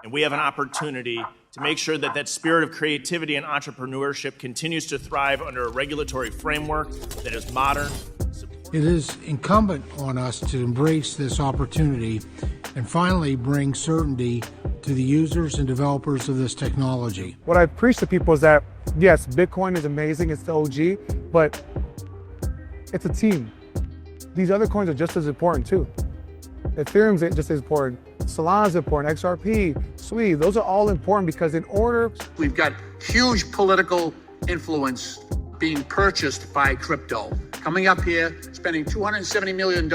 And we have an opportunity to make sure that that spirit of creativity and entrepreneurship continues to thrive under a regulatory framework that is modern. It is incumbent on us to embrace this opportunity and finally bring certainty to the users and developers of this technology. What I preach to people is that, yes, Bitcoin is amazing, it's the OG, but it's a team. These other coins are just as important too. Ethereum's just as important. Solana's important, XRP, Sui, those are all important because in order... We've got huge political influence being purchased by crypto. Coming up here, spending $270 million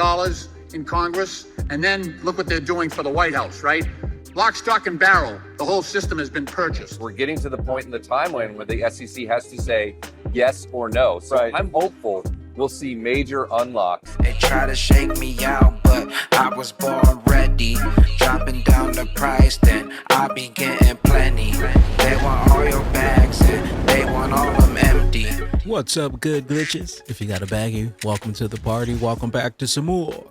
in Congress, and then look what they're doing for the White House, right? Lock, stock, and barrel. The whole system has been purchased. We're getting to the point in the timeline where the SEC has to say yes or no. So I'm hopeful we'll see major unlocks. They try to shake me out, but I was born ready. Dropping down the price, then I'll be getting plenty. They want all your bags and they want all them empty. What's up, good glitches? If you got a baggie, welcome to the party. Welcome back to some more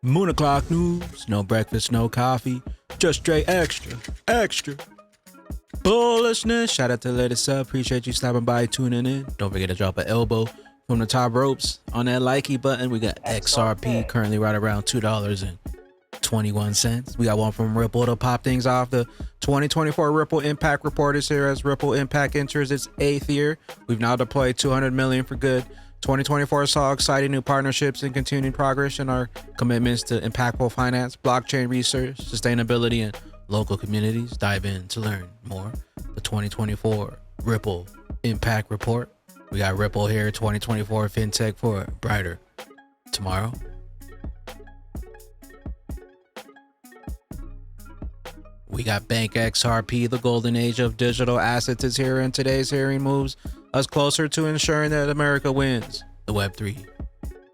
Moon O'Clock News. No breakfast, no coffee, just straight extra bullishness. Shout out to the latest sub. Appreciate you stopping by, tuning in. Don't forget to drop an elbow from the top ropes on that likey button. We got XRP currently right around $2.21. We got one from Ripple to pop things off. The 2024 Ripple Impact Report is here as Ripple Impact enters its 8th year. We've now deployed $200 million for good. 2024 saw exciting new partnerships and continuing progress in our commitments to impactful finance, blockchain research, sustainability, and local communities. Dive in to learn more. The 2024 Ripple Impact Report. We got Ripple here, 2024 FinTech for a brighter tomorrow. We got Bank XRP, the golden age of digital assets is here, and today's hearing moves us closer to ensuring that America wins the Web3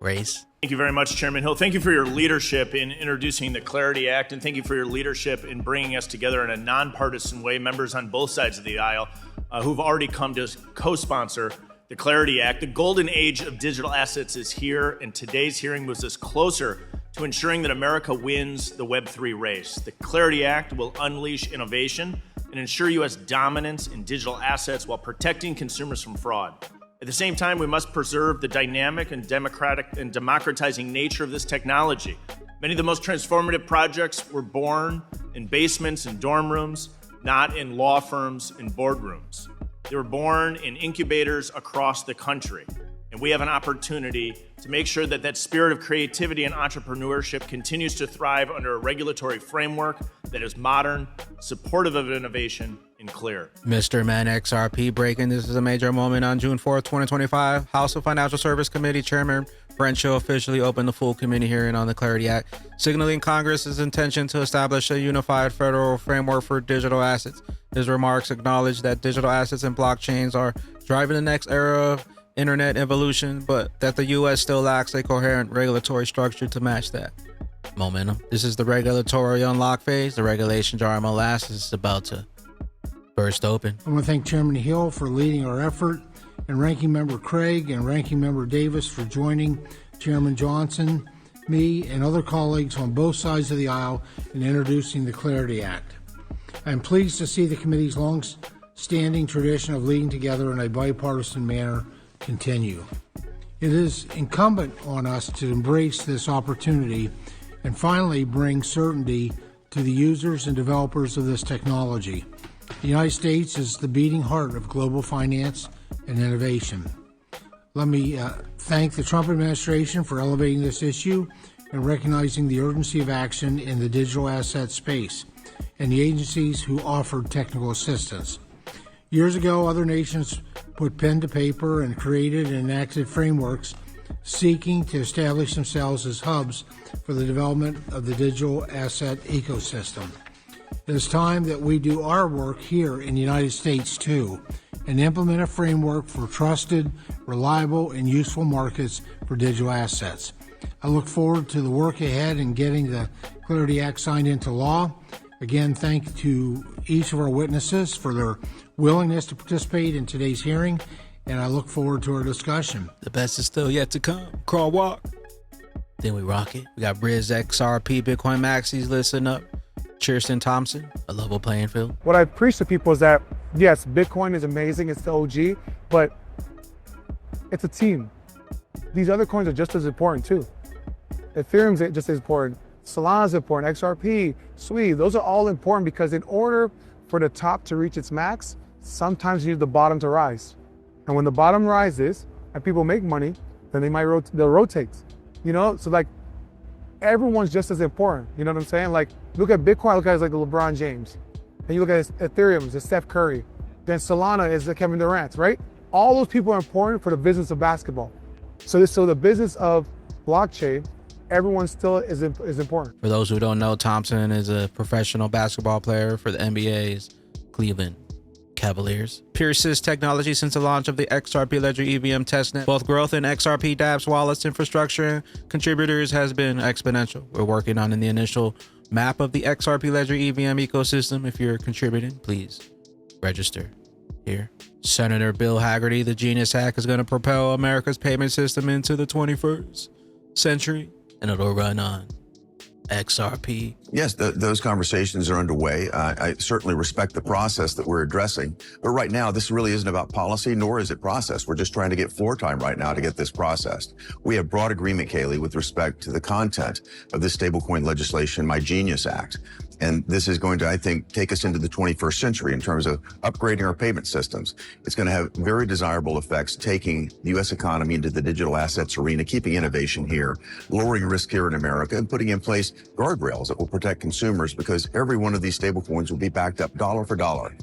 race. Thank you very much, Chairman Hill. Thank you for your leadership in introducing the Clarity Act, and thank you for your leadership in bringing us together in a nonpartisan way, members on both sides of the aisle who've already come to co-sponsor the Clarity Act. The golden age of digital assets is here, and today's hearing moves us closer to ensuring that America wins the Web3 race. The Clarity Act will unleash innovation and ensure U.S. dominance in digital assets while protecting consumers from fraud. At the same time, we must preserve the dynamic and democratic and democratizing nature of this technology. Many of the most transformative projects were born in basements and dorm rooms, not in law firms and boardrooms. They were born in incubators across the country. And we have an opportunity to make sure that that spirit of creativity and entrepreneurship continues to thrive under a regulatory framework that is modern, supportive of innovation, and clear. Mr. Man XRP breaking. This is a major moment on June 4th, 2025. House of Financial Service Committee Chairman Brent Show officially opened the full committee hearing on the Clarity Act, signaling Congress's intention to establish a unified federal framework for digital assets. His remarks acknowledge that digital assets and blockchains are driving the next era of internet evolution, but that the U.S. still lacks a coherent regulatory structure to match that momentum. This is the regulatory unlock phase. The regulation jar molasses is about to burst open. I want to thank Chairman Hill for leading our effort, and Ranking Member Craig and Ranking Member Davis for joining Chairman Johnson, me, and other colleagues on both sides of the aisle in introducing the Clarity Act. I am pleased to see the committee's long-standing tradition of leading together in a bipartisan manner continue. It is incumbent on us to embrace this opportunity and finally bring certainty to the users and developers of this technology. The United States is the beating heart of global finance and innovation. Let me thank the Trump administration for elevating this issue and recognizing the urgency of action in the digital asset space and the agencies who offered technical assistance. Years ago, other nations put pen to paper and created and enacted frameworks seeking to establish themselves as hubs for the development of the digital asset ecosystem. It is time that we do our work here in the United States too and implement a framework for trusted, reliable, and useful markets for digital assets. I look forward to the work ahead in getting the Clarity Act signed into law. Again, thank to each of our witnesses for their willingness to participate in today's hearing, and I look forward to our discussion. The best is still yet to come. Crawl, walk. Then we rock it. We got Briz XRP, Bitcoin Maxis, listen up. Kirsten Thompson, a level playing field. What I preach to people is that, yes, Bitcoin is amazing, it's the OG, but it's a team. These other coins are just as important too. Ethereum's just as important. Solana's important, XRP, SWI, those are all important because in order for the top to reach its max, sometimes you need the bottom to rise. And when the bottom rises and people make money, then they'll rotate. You know, so like everyone's just as important. You know what I'm saying? Like look at Bitcoin, look at it as like the LeBron James. And you look at Ethereum, it's Steph Curry. Then Solana is the Kevin Durant, right? All those people are important for the business of basketball. So the business of blockchain, everyone still is important. For those who don't know, Thompson is a professional basketball player for the NBA's Cleveland Cavaliers. Pierce's technology since the launch of the XRP Ledger EVM testnet. Both growth in XRP dApps wallets infrastructure contributors has been exponential. We're working on the initial map of the XRP Ledger EVM ecosystem. If you're contributing, please register here. Senator Bill Haggerty, the Genius Hack, is going to propel America's payment system into the 21st century, and it'll run on XRP. Yes, those conversations are underway. I certainly respect the process that we're addressing. But right now, this really isn't about policy, nor is it process. We're just trying to get floor time right now to get this processed. We have broad agreement, Kaylee, with respect to the content of this stablecoin legislation, My Genius Act. And this is going to, I think, take us into the 21st century in terms of upgrading our payment systems. It's going to have very desirable effects, taking the U.S. economy into the digital assets arena, keeping innovation here, lowering risk here in America, and putting in place guardrails that will protect consumers, because every one of these stablecoins will be backed up dollar for dollar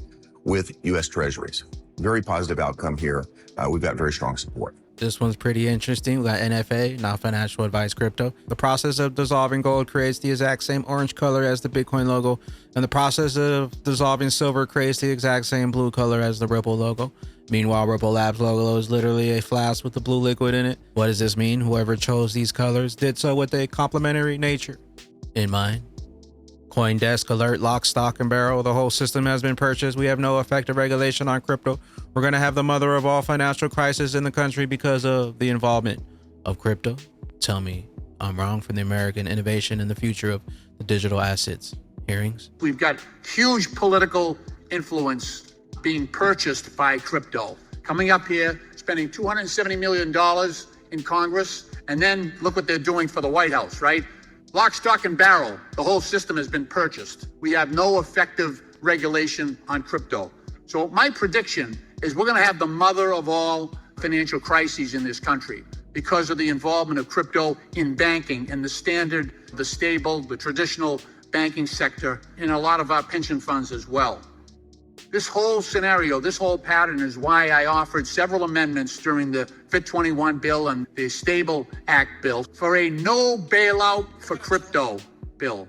with U.S. treasuries. Very positive outcome here. We've got very strong support. This one's pretty interesting. We got NFA, not financial advice crypto. The process of dissolving gold creates the exact same orange color as the Bitcoin logo, and the process of dissolving silver creates the exact same blue color as the Ripple logo. Meanwhile, Ripple Labs logo is literally a flask with the blue liquid in it. What does this mean? Whoever chose these colors did so with a complementary nature in mind. CoinDesk alert, lock, stock, and barrel. The whole system has been purchased. We have no effective regulation on crypto. We're going to have the mother of all financial crises in the country because of the involvement of crypto. Tell me I'm wrong. From the American Innovation in the Future of the Digital Assets hearings. We've got huge political influence being purchased by crypto. Coming up here, spending $270 million in Congress, and then look what they're doing for the White House, right? Lock, stock, and barrel. The whole system has been purchased. We have no effective regulation on crypto. So my prediction is we're going to have the mother of all financial crises in this country because of the involvement of crypto in banking and the standard, the stable, the traditional banking sector, and a lot of our pension funds as well. This whole scenario, this whole pattern is why I offered several amendments during the FIT 21 bill and the Stable Act bill for a no bailout for crypto bill,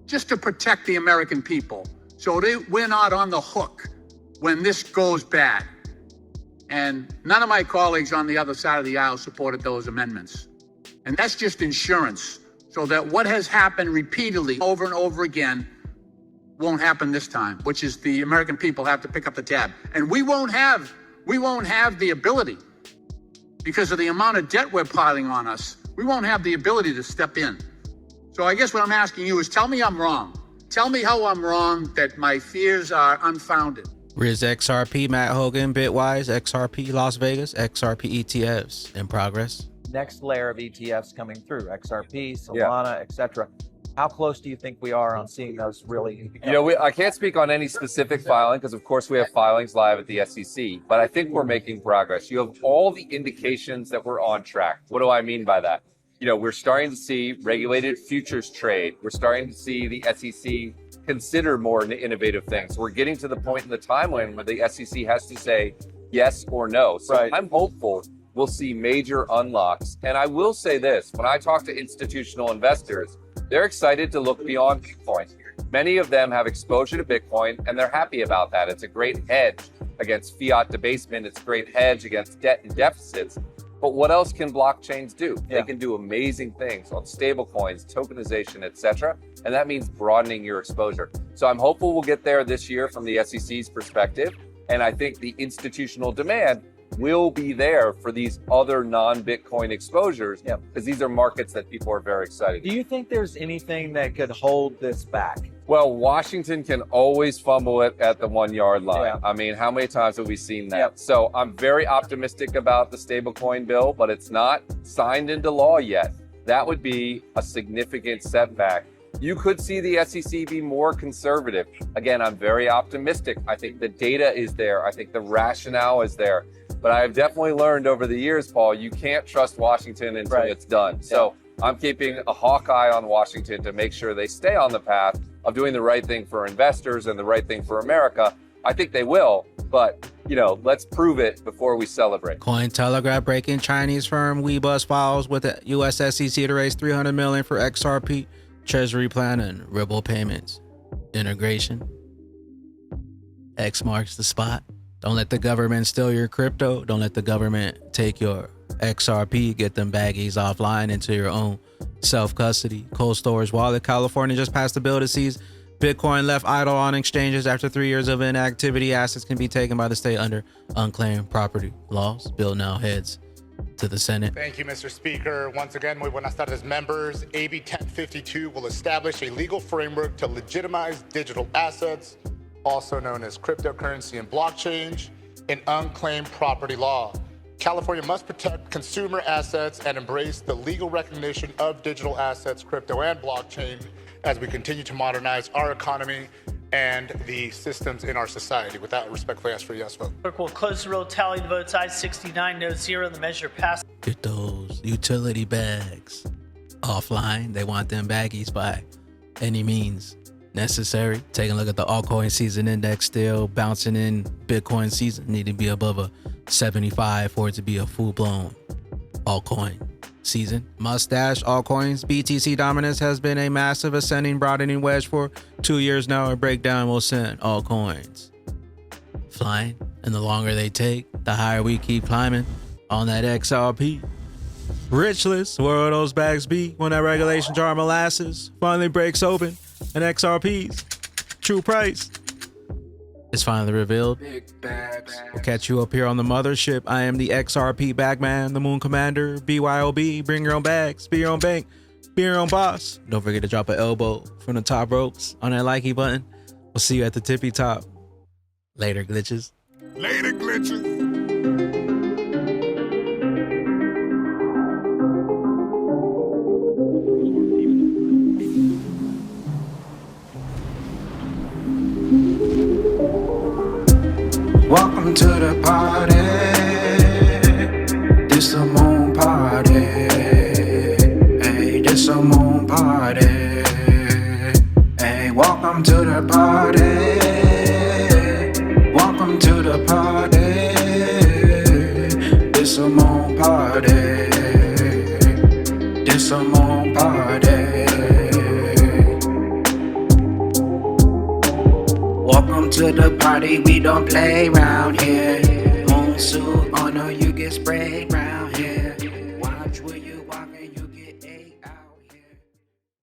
just to protect the American people. So we're not on the hook when this goes bad. And none of my colleagues on the other side of the aisle supported those amendments. And that's just insurance, so that what has happened repeatedly over and over again won't happen this time, which is the American people have to pick up the tab. And we won't have the ability, because of the amount of debt we're piling on us, we won't have the ability to step in. So I guess what I'm asking you is tell me I'm wrong. Tell me how I'm wrong, that my fears are unfounded. Riz XRP, Matt Hogan, Bitwise, XRP Las Vegas, XRP ETFs in progress. Next layer of ETFs coming through, XRP, Solana, etc. How close do you think we are on seeing those really? You know, I can't speak on any specific filing because, of course, we have filings live at the SEC, but I think we're making progress. You have all the indications that we're on track. What do I mean by that? You know, we're starting to see regulated futures trade. We're starting to see the SEC consider more innovative things. We're getting to the point in the timeline where the SEC has to say yes or no. So right. I'm hopeful we'll see major unlocks. And I will say this, when I talk to institutional investors, they're excited to look beyond Bitcoin. Many of them have exposure to Bitcoin, and they're happy about that. It's a great hedge against fiat debasement. It's a great hedge against debt and deficits. But what else can blockchains do? They can do amazing things on stablecoins, tokenization, etc. And that means broadening your exposure. So I'm hopeful we'll get there this year from the SEC's perspective. And I think the institutional demand will be there for these other non-Bitcoin exposures, because these are markets that people are very excited. Do you think there's anything that could hold this back? Well, Washington can always fumble it at the 1 yard line. Yeah. I mean, how many times have we seen that? Yep. So I'm very optimistic about the stablecoin bill, but it's not signed into law yet. That would be a significant setback. You could see the SEC be more conservative. Again, I'm very optimistic. I think the data is there. I think the rationale is there. But I've definitely learned over the years, Paul, you can't trust Washington until it's done. So I'm keeping a hawk eye on Washington to make sure they stay on the path of doing the right thing for investors and the right thing for America. I think they will, but let's prove it before we celebrate. Cointelegraph breaking: Chinese firm Weebus files with the U.S. SEC to raise $300 million for XRP Treasury plan and Ripple payments integration. X marks the spot. Don't let the government steal your crypto. Don't let the government take your XRP. Get them baggies offline into your own self-custody. Cold storage wallet. California just passed a bill to seize Bitcoin left idle on exchanges after 3 years of inactivity. Assets can be taken by the state under unclaimed property laws. Bill now heads to the Senate. Thank you, Mr. Speaker. Once again, muy buenas tardes, members. AB 1052 will establish a legal framework to legitimize digital assets, also known as cryptocurrency and blockchain, and unclaimed property law. California must protect consumer assets and embrace the legal recognition of digital assets, crypto and blockchain, as we continue to modernize our economy and the systems in our society. With that, I respectfully ask for a yes vote. Clerk will close the roll, tally the votes. Ayes 69, no 0. The measure passed. Get those utility bags offline. They want them baggies by any means necessary. Taking a look at the altcoin season index, still bouncing in. Bitcoin season need to be above a 75 for it to be a full-blown altcoin season. Mustache altcoins. BTC dominance has been a massive ascending broadening wedge for 2 years now. A breakdown will send altcoins flying, and the longer they take, the higher we keep climbing on that XRP rich list. Where will those bags be when that regulation jar molasses finally breaks open and XRP's true price is finally revealed? We'll catch you up here on the mothership. I am the XRP bagman, the Moon Commander, BYOB. Bring your own bags, be your own bank, be your own boss. Don't forget to drop an elbow from the top ropes on that likey button. We'll see you at the tippy top. Later, glitches. Later, glitches. Welcome to the party. This a moon party. Hey, this a moon party. Hey, welcome to the party. Welcome to the party. This a moon party. This a moon party. Welcome to the party, we don't play around here. Moon suit on or you get sprayed